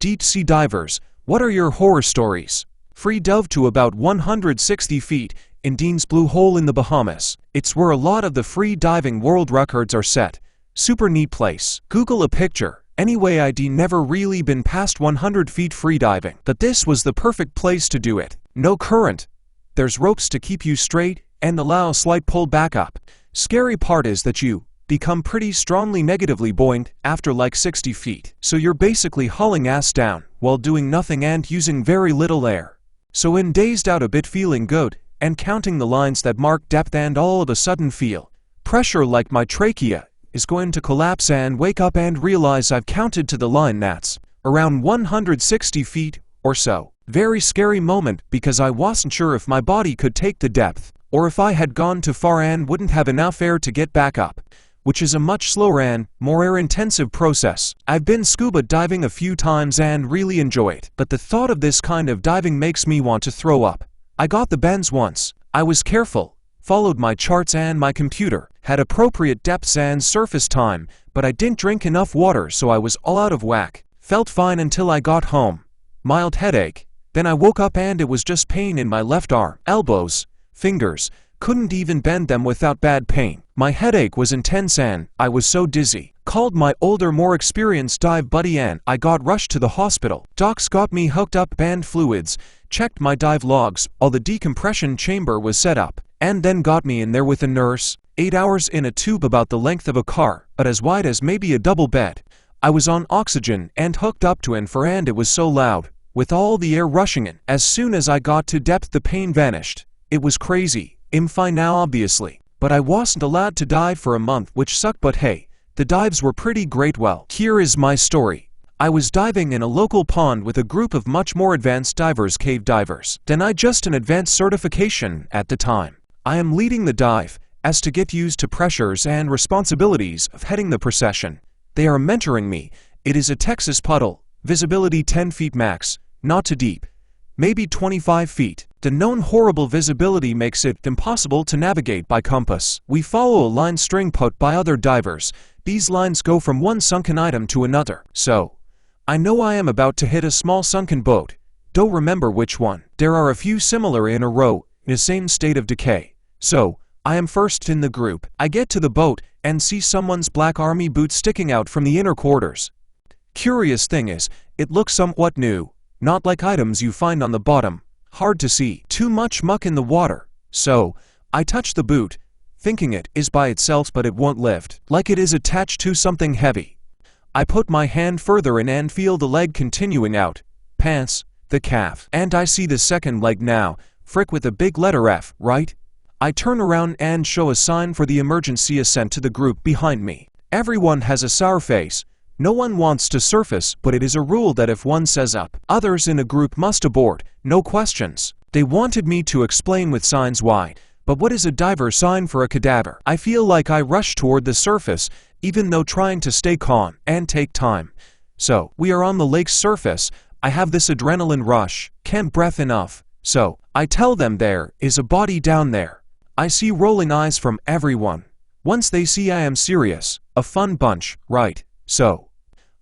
Deep sea divers, what are your horror stories? Free dove to about 160 feet in Dean's Blue Hole in the Bahamas. It's where a lot of the free diving world records are set. Super neat place. Google a picture. Anyway, I'd never really been past 100 feet free diving, but this was the perfect place to do it. No current. There's ropes to keep you straight and allow a slight pull back up. Scary part is that you become pretty strongly negatively buoyant after like 60 feet. So you're basically hauling ass down while doing nothing and using very little air. So in dazed out a bit, feeling good and counting the lines that mark depth, and all of a sudden feel pressure like my trachea is going to collapse, and wake up and realize I've counted to the line that's around 160 feet or so. Very scary moment because I wasn't sure if my body could take the depth or if I had gone too far and wouldn't have enough air to get back up, which is a much slower and more air-intensive process. I've been scuba diving a few times and really enjoy it, but the thought of this kind of diving makes me want to throw up. I got the bends once. I was careful, followed my charts and my computer, had appropriate depths and surface time, but I didn't drink enough water, so I was all out of whack. Felt fine until I got home. Mild headache. Then I woke up and it was just pain in my left arm, elbows, fingers. Couldn't even bend them without bad pain. My headache was intense and I was so dizzy. Called my older, more experienced dive buddy and I got rushed to the hospital. Docs got me hooked up, band fluids, checked my dive logs, all the decompression chamber was set up, and then got me in there with a nurse. 8 hours in a tube about the length of a car, but as wide as maybe a double bed. I was on oxygen and hooked up to and it was so loud, with all the air rushing in. As soon as I got to depth, the pain vanished. It was crazy. I'm fine now obviously, but I wasn't allowed to dive for a month, which sucked, but hey, the dives were pretty great. Well, here is my story. I was diving in a local pond with a group of much more advanced divers, cave divers, than I, just an advanced certification at the time. I am leading the dive, as to get used to pressures and responsibilities of heading the procession. They are mentoring me. It is a Texas puddle, visibility 10 feet max, not too deep, maybe 25 feet. The known horrible visibility makes it impossible to navigate by compass. We follow a line string put by other divers. These lines go from one sunken item to another. So, I know I am about to hit a small sunken boat. Don't remember which one. There are a few similar in a row, in the same state of decay. So, I am first in the group. I get to the boat and see someone's black army boot sticking out from the inner quarters. Curious thing is, it looks somewhat new, not like items you find on the bottom. Hard to see. Too much muck in the water. So, I touch the boot, thinking it is by itself, but it won't lift, like it is attached to something heavy. I put my hand further in and feel the leg continuing out. Pants, the calf. And I see the second leg now, frick, with a big letter F, right? I turn around and show a sign for the emergency ascent to the group behind me. Everyone has a sour face. No one wants to surface, but it is a rule that if one says up, others in a group must abort, no questions. They wanted me to explain with signs why, but what is a diver sign for a cadaver? I feel like I rush toward the surface, even though trying to stay calm and take time. So, we are on the lake's surface. I have this adrenaline rush, can't breathe enough. So, I tell them there is a body down there. I see rolling eyes from everyone. Once they see I am serious, a fun bunch, right? So,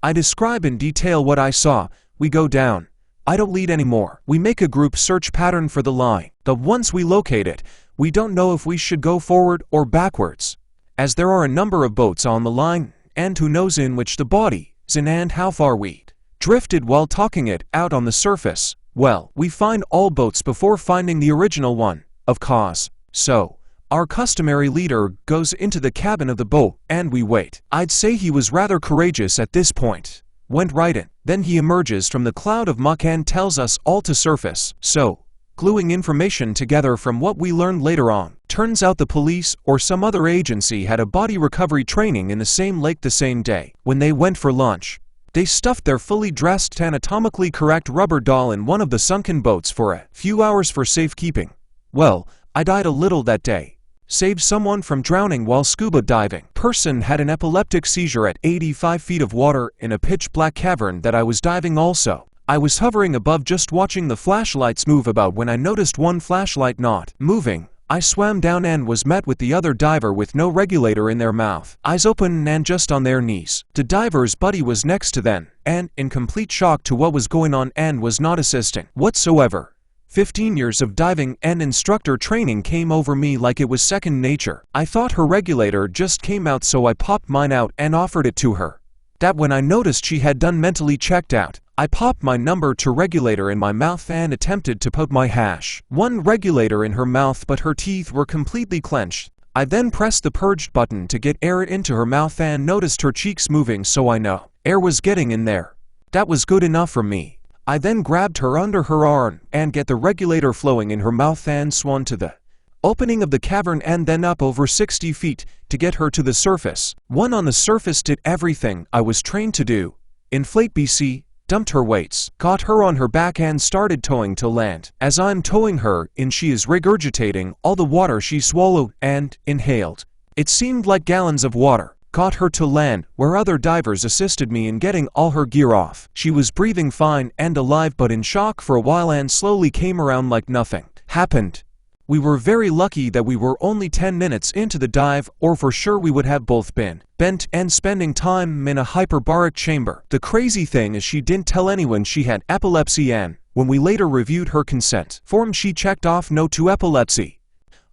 I describe in detail what I saw. We go down. I don't lead anymore. We make a group search pattern for the line. But once we locate it, we don't know if we should go forward or backwards, as there are a number of boats on the line, and who knows in which the body is in and how far we drifted while talking it out on the surface. Well, we find all boats before finding the original one, of course. So, our customary leader goes into the cabin of the boat, and we wait. I'd say he was rather courageous at this point. Went right in. Then he emerges from the cloud of muck and tells us all to surface. So, gluing information together from what we learned later on, turns out the police or some other agency had a body recovery training in the same lake the same day. When they went for lunch, they stuffed their fully dressed, anatomically correct rubber doll in one of the sunken boats for a few hours for safekeeping. Well, I died a little that day. Saved someone from drowning while scuba diving. Person had an epileptic seizure at 85 feet of water in a pitch-black cavern that I was diving also. I was hovering above just watching the flashlights move about when I noticed one flashlight not moving. I swam down and was met with the other diver with no regulator in their mouth, eyes open and just on their knees. The diver's buddy was next to them, and, in complete shock to what was going on and was not assisting whatsoever. 15 years of diving and instructor training came over me like it was second nature. I thought her regulator just came out, so I popped mine out and offered it to her. That when I noticed she had done mentally checked out, I popped my number 2 regulator in my mouth and attempted to put my #1 regulator in her mouth, but her teeth were completely clenched. I then pressed the purged button to get air into her mouth and noticed her cheeks moving, so I know air was getting in there. That was good enough for me. I then grabbed her under her arm and get the regulator flowing in her mouth and swam to the opening of the cavern and then up over 60 feet to get her to the surface. One on the surface did everything I was trained to do. Inflate BC, dumped her weights, got her on her back and started towing to land. As I'm towing her in, she is regurgitating all the water she swallowed and inhaled. It seemed like gallons of water. Got her to land, where other divers assisted me in getting all her gear off. She was breathing fine and alive, but in shock for a while and slowly came around like nothing happened. We were very lucky that we were only 10 minutes into the dive, or for sure we would have both been bent and spending time in a hyperbaric chamber. The crazy thing is she didn't tell anyone she had epilepsy, and when we later reviewed her consent form, she checked off no to epilepsy.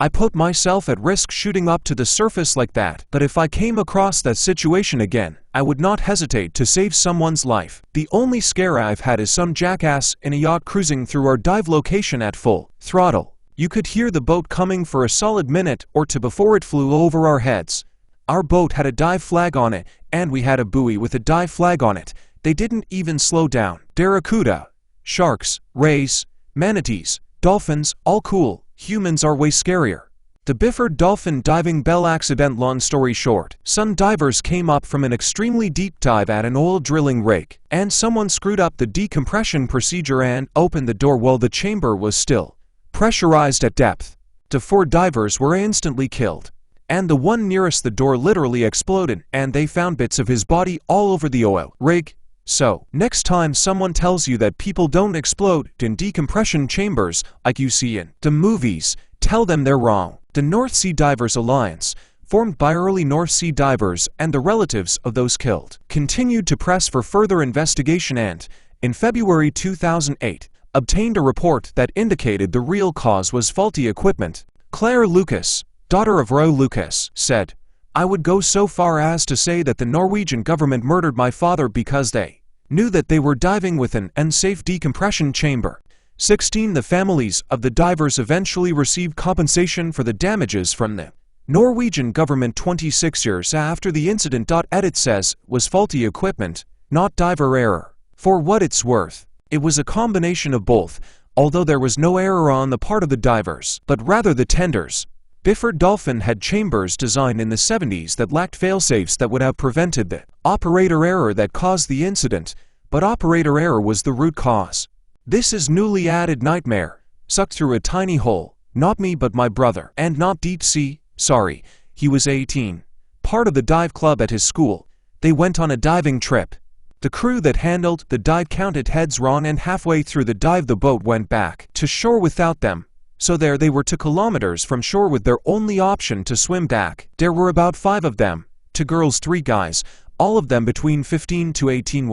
I put myself at risk shooting up to the surface like that, but if I came across that situation again, I would not hesitate to save someone's life. The only scare I've had is some jackass in a yacht cruising through our dive location at full throttle. You could hear the boat coming for a solid minute or two before it flew over our heads. Our boat had a dive flag on it, and we had a buoy with a dive flag on it. They didn't even slow down. Barracuda, sharks, rays, manatees, dolphins, all cool. Humans are way scarier. The Bifford Dolphin diving bell accident. Long story short, some divers came up from an extremely deep dive at an oil drilling rig, and someone screwed up the decompression procedure and opened the door while the chamber was still pressurized at depth. The 4 divers were instantly killed, and the one nearest the door literally exploded, and they found bits of his body all over the oil rig. So, next time someone tells you that people don't explode in decompression chambers like you see in the movies, tell them they're wrong. The North Sea Divers Alliance, formed by early North Sea divers and the relatives of those killed, continued to press for further investigation and, in February 2008, obtained a report that indicated the real cause was faulty equipment. Claire Lucas, daughter of Roy Lucas, said, "I would go so far as to say that the Norwegian government murdered my father because they knew that they were diving with an unsafe decompression chamber." 16. The families of the divers eventually received compensation for the damages from the Norwegian government 26 years after the incident. Edit says was faulty equipment, not diver error. For what it's worth, it was a combination of both, although there was no error on the part of the divers, but rather the tenders. Bifford Dolphin had chambers designed in the 70s that lacked failsafes that would have prevented the operator error that caused the incident, but operator error was the root cause. This is newly added nightmare, sucked through a tiny hole, not me but my brother, and not deep sea, sorry, he was 18. Part of the dive club at his school. They went on a diving trip. The crew that handled the dive counted heads wrong, and halfway through the dive the boat went back to shore without them. So there they were 2 kilometers from shore with their only option to swim back. There were about 5 of them, 2 girls 3 guys, all of them between 15 to 18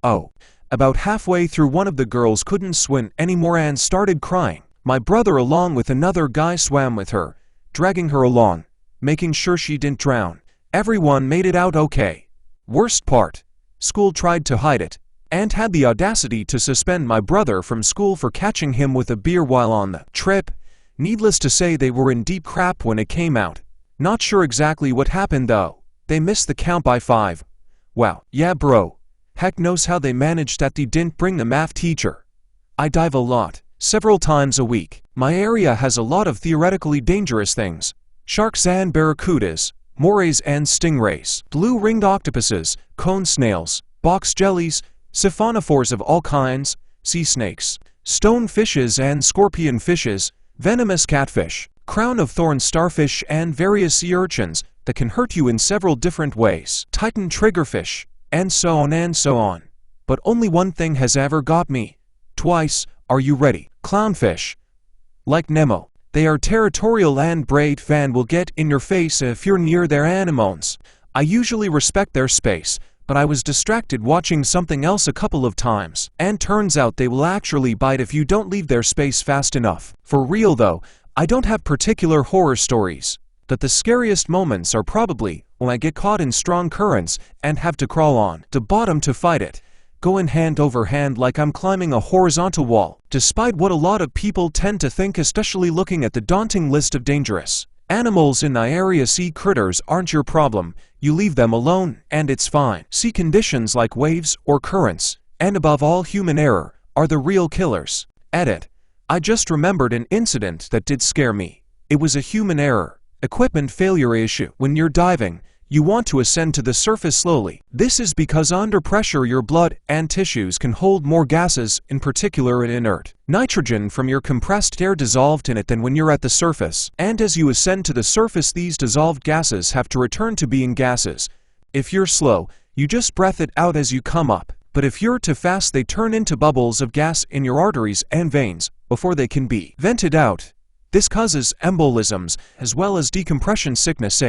Oh, about halfway through one of the girls couldn't swim anymore and started crying. My brother along with another guy swam with her, dragging her along, making sure she didn't drown. Everyone made it out okay. Worst part, school tried to hide it, and had the audacity to suspend my brother from school for catching him with a beer while on the trip. Needless to say, they were in deep crap when it came out. Not sure exactly what happened though. They missed the count by 5. Wow, yeah bro. Heck knows how they managed that. They didn't bring the math teacher. I dive a lot, several times a week. My area has a lot of theoretically dangerous things. Sharks and barracudas, morays and stingrays, blue-ringed octopuses, cone snails, box jellies, siphonophores of all kinds, sea snakes, stone fishes and scorpion fishes, venomous catfish, crown of thorns starfish, and various sea urchins that can hurt you in several different ways, titan triggerfish, and so on and so on. But only one thing has ever got me. Twice, are you ready? Clownfish. Like Nemo, They are territorial and brave and will get in your face if you're near their anemones. I usually respect their space, but I was distracted watching something else a couple of times, and turns out they will actually bite if you don't leave their space fast enough. For real though, I don't have particular horror stories, but the scariest moments are probably when I get caught in strong currents and have to crawl on the bottom to fight it, going hand over hand like I'm climbing a horizontal wall, despite what a lot of people tend to think, especially looking at the daunting list of dangerous animals in the area. Sea critters aren't your problem, you leave them alone and it's fine. Sea conditions like waves or currents, and above all human error, are the real killers. Edit. I just remembered an incident that did scare me. It was a human error, equipment failure issue. When you're diving, you want to ascend to the surface slowly. This is because under pressure your blood and tissues can hold more gases, in particular inert nitrogen from your compressed air dissolved in it, than when you're at the surface. And as you ascend to the surface, these dissolved gases have to return to being gases. If you're slow, you just breath it out as you come up. But if you're too fast, they turn into bubbles of gas in your arteries and veins before they can be vented out. This causes embolisms as well as decompression sickness.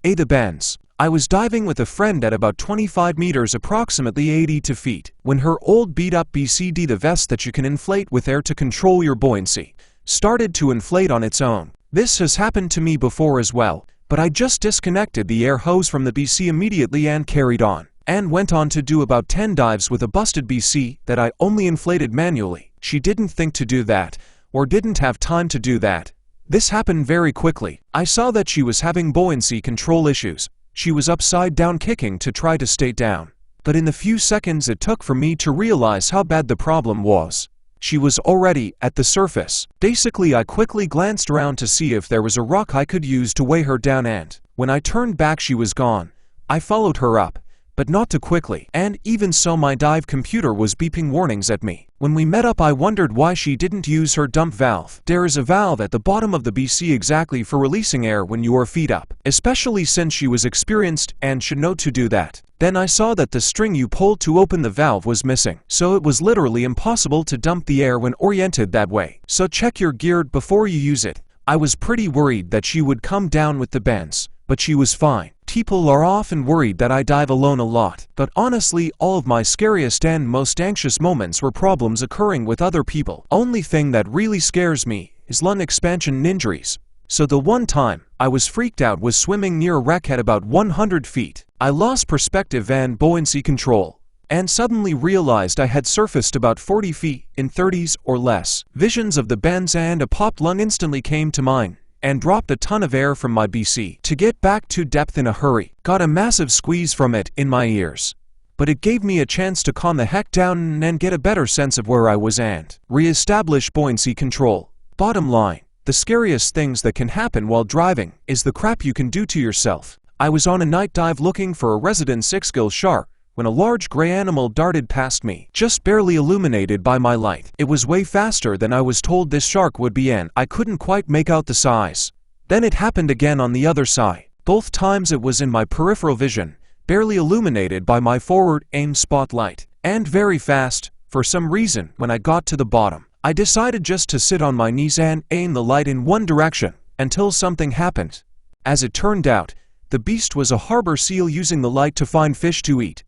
The bends. I was diving with a friend at about 25 meters, approximately 82 feet, when her old beat-up BCD, the vest that you can inflate with air to control your buoyancy, started to inflate on its own. This has happened to me before as well, but I just disconnected the air hose from the BC immediately and carried on, and went on to do about 10 dives with a busted BC that I only inflated manually. She didn't think to do that, or didn't have time to do that. This happened very quickly. I saw that she was having buoyancy control issues. She was upside down kicking to try to stay down. But in the few seconds it took for me to realize how bad the problem was, she was already at the surface. Basically, I quickly glanced around to see if there was a rock I could use to weigh her down, and when I turned back she was gone. I followed her up, but not too quickly, and even so my dive computer was beeping warnings at me. When we met up, I wondered why she didn't use her dump valve. There is a valve at the bottom of the BC exactly for releasing air when you are feet up, especially since she was experienced and should know to do that. Then I saw that the string you pulled to open the valve was missing, so it was literally impossible to dump the air when oriented that way. So check your gear before you use it. I was pretty worried that she would come down with the bends, but she was fine. People are often worried that I dive alone a lot, but honestly all of my scariest and most anxious moments were problems occurring with other people. Only thing that really scares me is lung expansion injuries. So the one time I was freaked out was swimming near a wreck at about 100 feet. I lost perspective and buoyancy control, and suddenly realized I had surfaced about 40 feet in 30s or less. Visions of the bends and a popped lung instantly came to mind, and dropped a ton of air from my BC to get back to depth in a hurry. Got a massive squeeze from it in my ears, but it gave me a chance to calm the heck down and get a better sense of where I was and re-establish buoyancy control. Bottom line, the scariest things that can happen while driving is the crap you can do to yourself. I was on a night dive looking for a resident 6-gill shark when a large gray animal darted past me, just barely illuminated by my light. It was way faster than I was told this shark would be, and I couldn't quite make out the size. Then it happened again on the other side. Both times it was in my peripheral vision, barely illuminated by my forward aim spotlight, and very fast. For some reason, when I got to the bottom, I decided just to sit on my knees and aim the light in one direction until something happened. As it turned out, the beast was a harbor seal using the light to find fish to eat.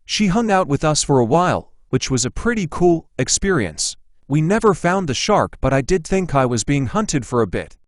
She hung out with us for a while, which was a pretty cool experience. We never found the shark, but I did think I was being hunted for a bit.